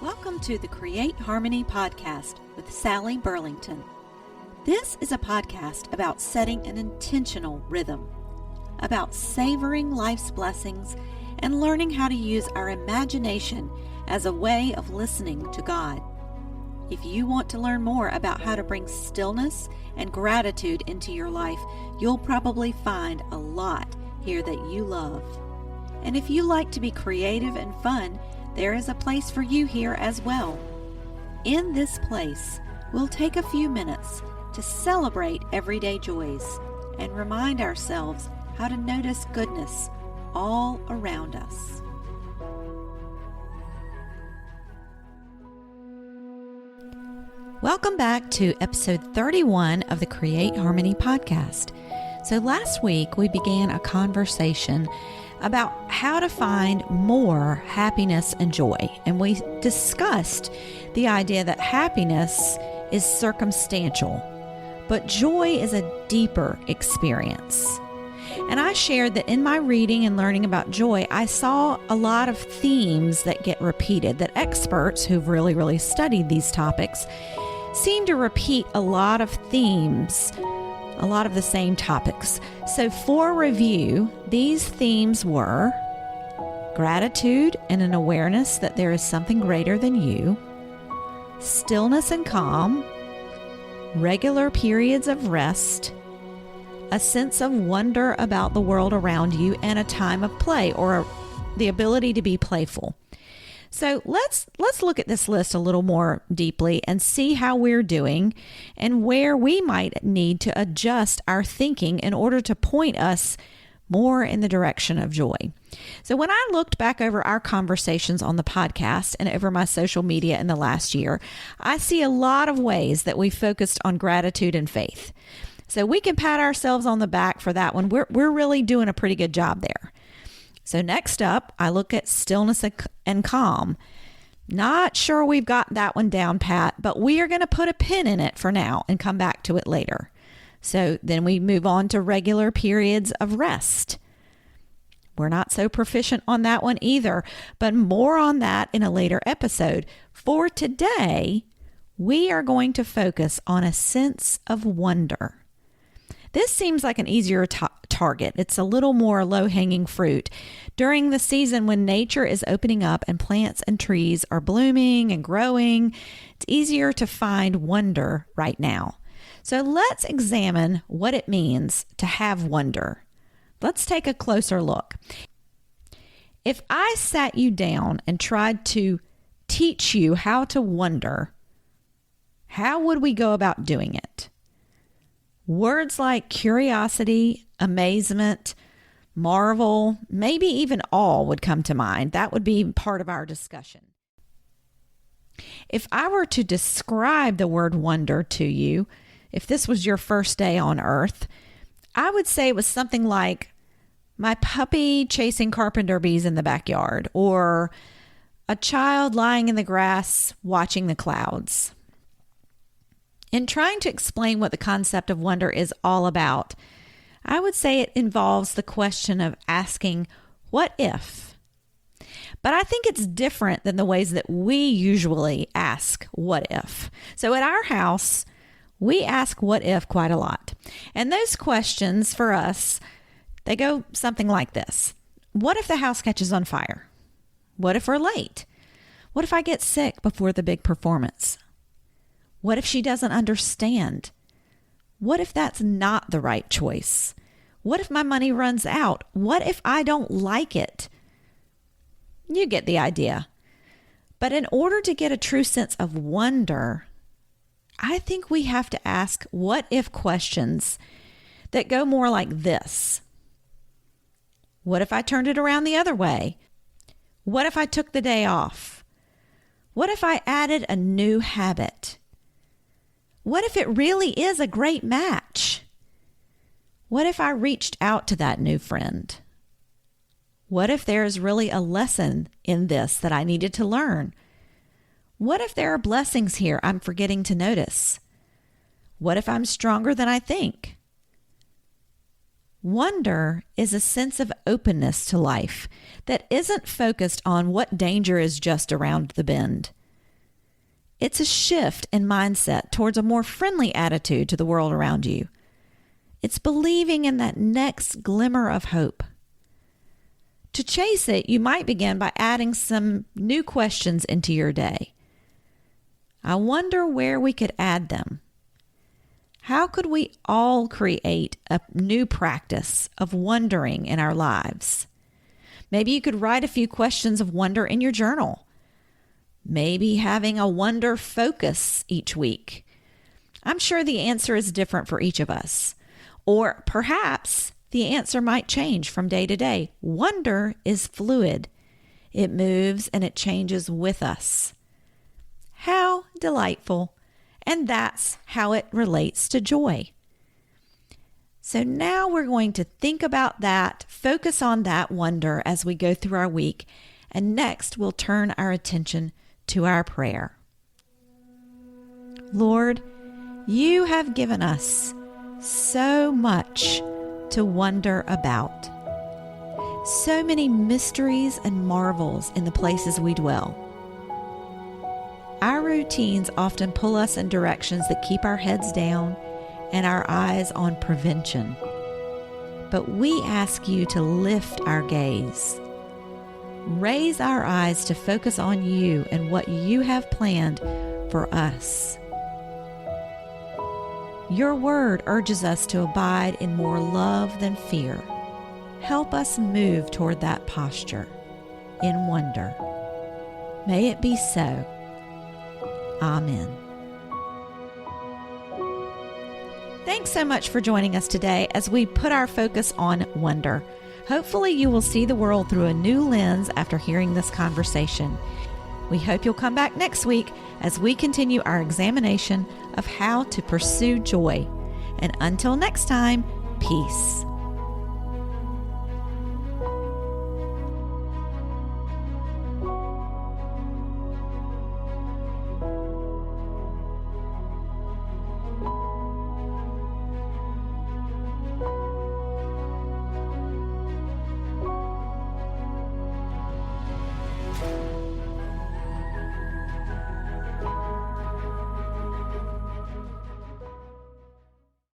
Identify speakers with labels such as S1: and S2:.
S1: Welcome to the Create Harmony podcast with Sally Burlington. This is a podcast about setting an intentional rhythm, about savoring life's blessings and learning how to use our imagination as a way of listening to God. If you want to learn more about how to bring stillness and gratitude into your life, you'll probably find a lot here that you love. And if you like to be creative and fun, there is a place for you here as well. In this place, we'll take a few minutes to celebrate everyday joys and remind ourselves how to notice goodness all around us. Welcome back to episode 31 of the Create Harmony podcast. So last week we began a conversation about how to find more happiness and joy. And we discussed the idea that happiness is circumstantial, but joy is a deeper experience. And I shared that in my reading and learning about joy, I saw a lot of themes that get repeated, that experts who've really studied these topics seem to repeat a lot of themes, a lot of the same topics. So for review, these themes were gratitude and an awareness that there is something greater than you, stillness and calm, regular periods of rest, a sense of wonder about the world around you, and a time of play, or the ability to be playful. So let's look at this list a little more deeply and see how we're doing and where we might need to adjust our thinking in order to point us more in the direction of joy. So when I looked back over our conversations on the podcast and over my social media in the last year, I see a lot of ways that we focused on gratitude and faith. So we can pat ourselves on the back for that one. We're really doing a pretty good job there. So next up, I look at stillness and calm. Not sure we've got that one down pat, but we are going to put a pin in it for now and come back to it later. So then we move on to regular periods of rest. We're not so proficient on that one either, but more on that in a later episode. For today, we are going to focus on a sense of wonder. This seems like an easier target. It's a little more low-hanging fruit. During the season when nature is opening up and plants and trees are blooming and growing, it's easier to find wonder right now. So let's examine what it means to have wonder. Let's take a closer look. If I sat you down and tried to teach you how to wonder, how would we go about doing it? Words like curiosity, amazement, marvel, maybe even awe would come to mind. That would be part of our discussion. If I were to describe the word wonder to you, if this was your first day on earth, I would say it was something like my puppy chasing carpenter bees in the backyard, or a child lying in the grass watching the clouds. In trying to explain what the concept of wonder is all about, I would say it involves the question of asking, what if? But I think it's different than the ways that we usually ask, what if? So at our house, we ask what if quite a lot. And those questions for us, they go something like this. What if the house catches on fire? What if we're late? What if I get sick before the big performance? What if she doesn't understand? What if that's not the right choice? What if my money runs out? What if I don't like it? You get the idea. But in order to get a true sense of wonder, I think we have to ask what if questions that go more like this. What if I turned it around the other way? What if I took the day off? What if I added a new habit? What if it really is a great match? What if I reached out to that new friend? What if there is really a lesson in this that I needed to learn? What if there are blessings here I'm forgetting to notice? What if I'm stronger than I think? Wonder is a sense of openness to life that isn't focused on what danger is just around the bend. It's a shift in mindset towards a more friendly attitude to the world around you. It's believing in that next glimmer of hope. To chase it, you might begin by adding some new questions into your day. I wonder where we could add them. How could we all create a new practice of wondering in our lives? Maybe you could write a few questions of wonder in your journal. Maybe having a wonder focus each week. I'm sure the answer is different for each of us. Or perhaps the answer might change from day to day. Wonder is fluid. It moves and it changes with us. How delightful. And that's how it relates to joy. So now we're going to think about that, focus on that wonder as we go through our week. And next we'll turn our attention to our prayer. Lord, you have given us so much to wonder about. So many mysteries and marvels in the places we dwell. Our routines often pull us in directions that keep our heads down and our eyes on prevention. But we ask you to lift our gaze. Raise our eyes to focus on you and what you have planned for us. Your word urges us to abide in more love than fear. Help us move toward that posture in wonder. May it be so. Amen. Thanks so much for joining us today as we put our focus on wonder. Hopefully you will see the world through a new lens after hearing this conversation. We hope you'll come back next week as we continue our examination of how to pursue joy. And until next time, peace.